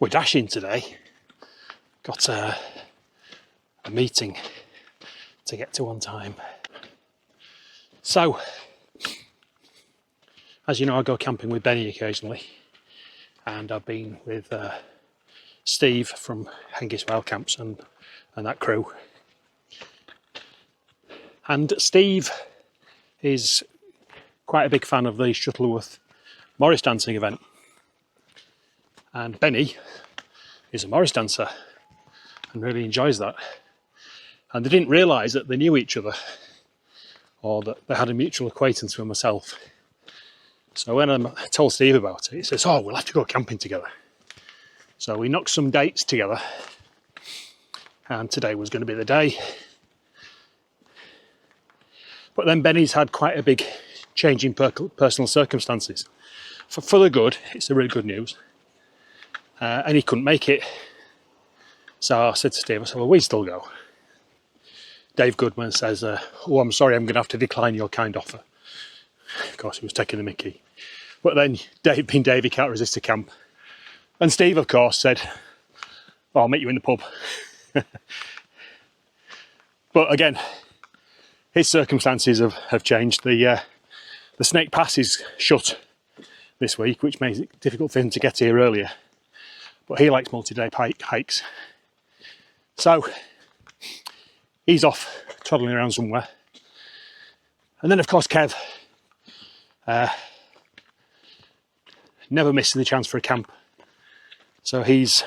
We're dashing today. Got a meeting to get to on time. So, as you know, I go camping with Benny occasionally, and I've been with Steve from Hengist Wild Camps and that crew. And Steve is quite a big fan of the Shuttleworth Morris dancing event. And Benny is a Morris dancer and really enjoys that. And they didn't realise that they knew each other, or that they had a mutual acquaintance with myself. So when I told Steve about it, he says, "Oh, we'll have to go camping together." So we knocked some dates together, and today was going to be the day. But then Benny's had quite a big change in personal circumstances. For the good, it's the really good news. And he couldn't make it. So I said to Steve, I said, "Well, we still go." Dave Goodman says, "Oh, I'm sorry, I'm going to have to decline your kind offer." Of course, he was taking the mickey. But then Dave, being Dave, he can't resist a camp. And Steve, of course, said, "Oh, I'll meet you in the pub." But again, his circumstances have changed. The Snake Pass is shut this week, which makes it difficult for him to get here earlier. But he likes multi-day hikes. So he's off toddling around somewhere. And then, of course, Kev, never missing the chance for a camp. So he's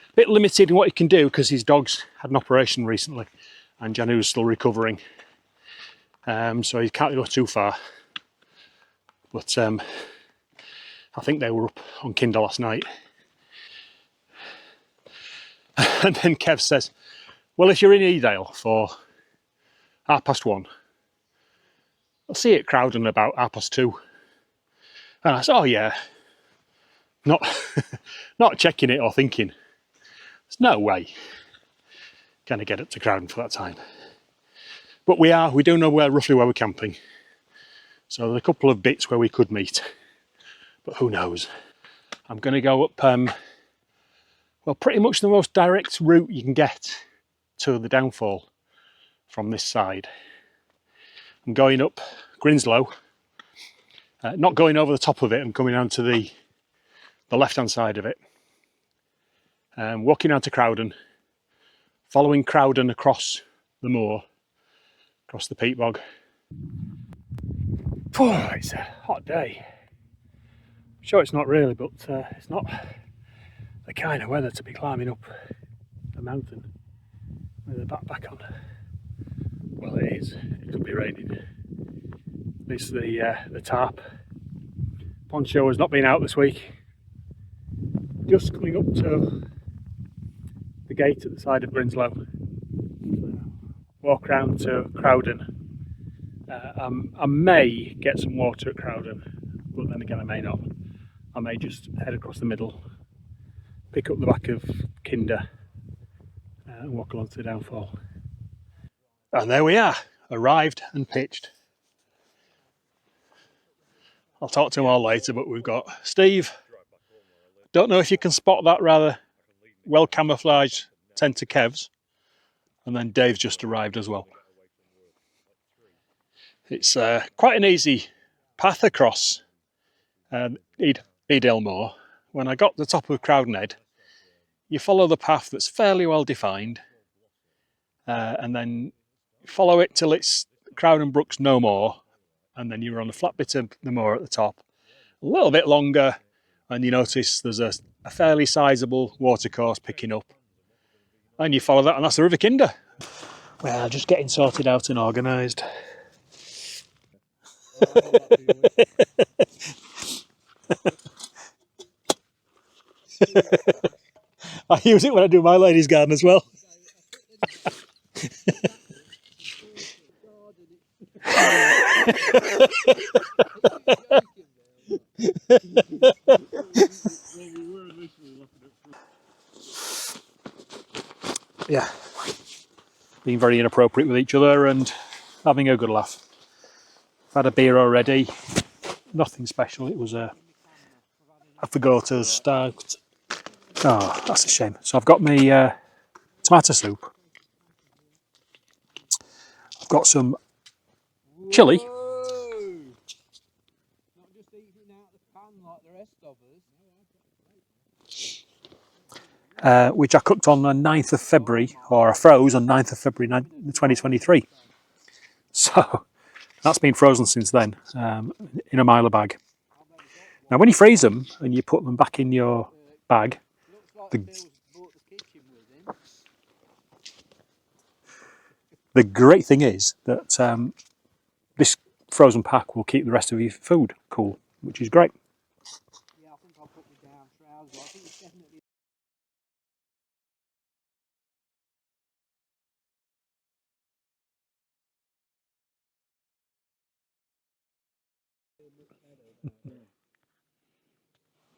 a bit limited in what he can do because his dog's had an operation recently and Janu's still recovering. So he can't go too far. But I think they were up on Kinder last night. And then Kev says, "Well, if you're in Edale for 1:30, I'll see you at Crowden about 2:30. And I said, "Oh yeah," not checking it or thinking, there's no way going to get up to Crowden for that time. But we do know roughly where we're camping. So there's a couple of bits where we could meet, but who knows. I'm going to go up, well, pretty much the most direct route you can get to the downfall from this side. I'm going up Grinslow, not going over the top of it. I'm coming down to the left-hand side of it. Walking down to Crowden, following Crowden across the moor, across the peat bog. Oh, it's a hot day. I'm sure it's not really, but it's not the kind of weather to be climbing up a mountain with a backpack on. Well, it is. It could be raining. At least the tarp poncho has not been out this week. Just coming up to the gate at the side of Grinslow. Walk round to Crowden. I may get some water at Crowden, but then again I may not. I may just head across the middle, pick up the back of Kinder and walk along to the downfall. And there we are, arrived and pitched. I'll talk to him all later, but we've got Steve. Don't know if you can spot that rather well camouflaged tent of Kev's. And then Dave's just arrived as well. It's quite an easy path across Edale Moor. When I got to the top of Crowden Head, you follow the path that's fairly well defined, and then follow it till it's Crowden Brook's no more, and then you're on a flat bit of the moor at the top. A little bit longer, and you notice there's a fairly sizable watercourse picking up. And you follow that, and that's the River Kinder. Well, just getting sorted out and organised. I use it when I do my ladies' garden as well. Yeah, being very inappropriate with each other and having a good laugh. I've had a beer already, nothing special. It was a Affogato Stout Oh, that's a shame. So I've got my tomato soup. I've got some chilli. Not just eating out the pan like the rest of us. Which I cooked on the 9th of February, or I froze on 9th of February 2023. So that's been frozen since then, in a Milo bag. Now when you freeze them and you put them back in your bag, the great thing is that this frozen pack will keep the rest of your food cool, which is great. Yeah, I think I'll put my down trousers. I think it's definitely.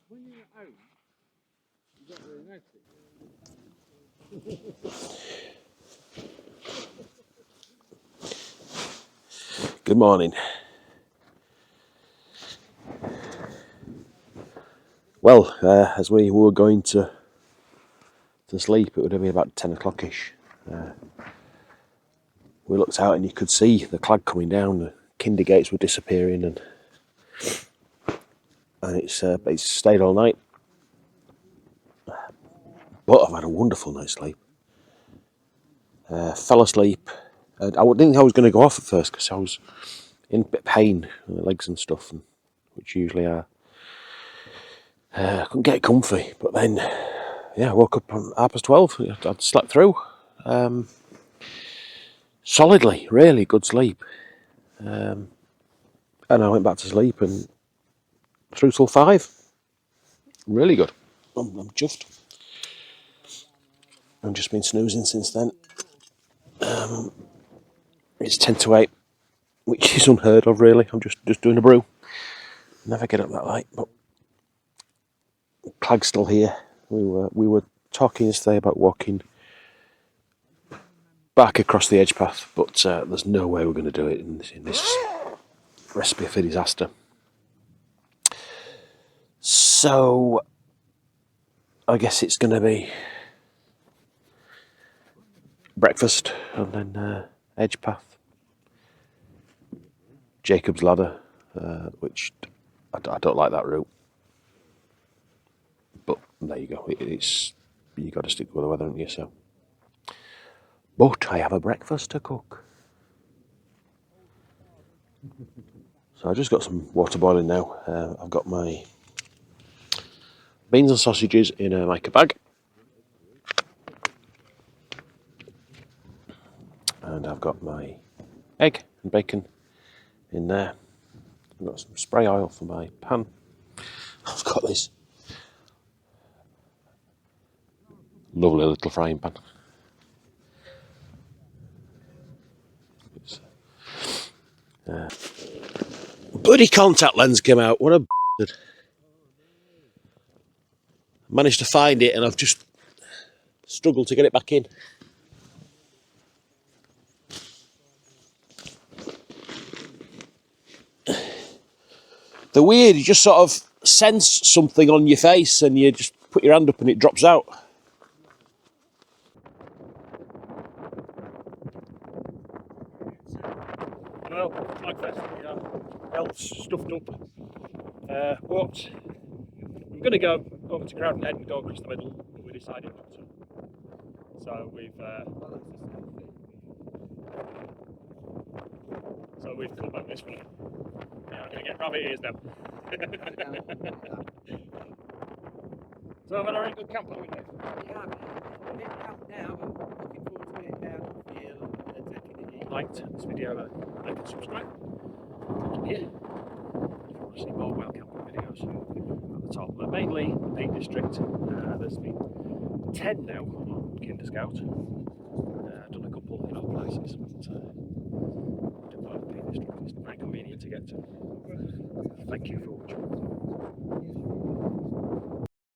When you're at home, you don't really notice it. Good morning. Well, as we were going to sleep, it would have been about 10 o'clock-ish. We looked out and you could see the clag coming down, the kinder gates were disappearing, and it's stayed all night. But I've had a wonderful night's sleep. Fell asleep. I didn't think I was going to go off at first because I was in a bit of pain in the legs and stuff, which usually are. I couldn't get comfy, but then, I woke up on 12:30. I'd slept through. Solidly, really good sleep. And I went back to sleep and through till 5. Really good. I'm chuffed. I've just been snoozing since then. It's 10 to 8, which is unheard of, really. I'm just doing a brew. Never get up that late, but Clag's still here. We were talking yesterday about walking back across the edge path, but there's no way we're going to do it in this recipe for disaster. So I guess it's going to be breakfast and then edge path, Jacob's Ladder, which I don't like that route, but there you go. It's you got to stick with the weather, haven't you? So, but I have a breakfast to cook. So I just got some water boiling now. I've got my beans and sausages in a mica bag, and I've got my egg and bacon in there. I've got some spray oil for my pan. I've got this lovely little frying pan. Bloody contact lens came out. What a bastard. Managed to find it and I've just struggled to get it back in. The weird, you just sort of sense something on your face and you just put your hand up and it drops out. Well, Flagfest, well stuffed up. But I'm going to go over to Crowden Head and go across the middle, but we decided not to. So we've come back this way. Yeah, I'm going to get rabbit ears now. So I've had a very good camp, haven't we, Dave? Yeah, I'm in camp now, but looking forward to getting down on the hill and taking it in. Liked this video, like and subscribe. Yeah. If you want to see more wild camping videos at the top. But mainly the Peak District. There's been 10 now on Kinder Scout. Done a couple in other places, but the Peak District is very convenient to get to. Thank you for watching.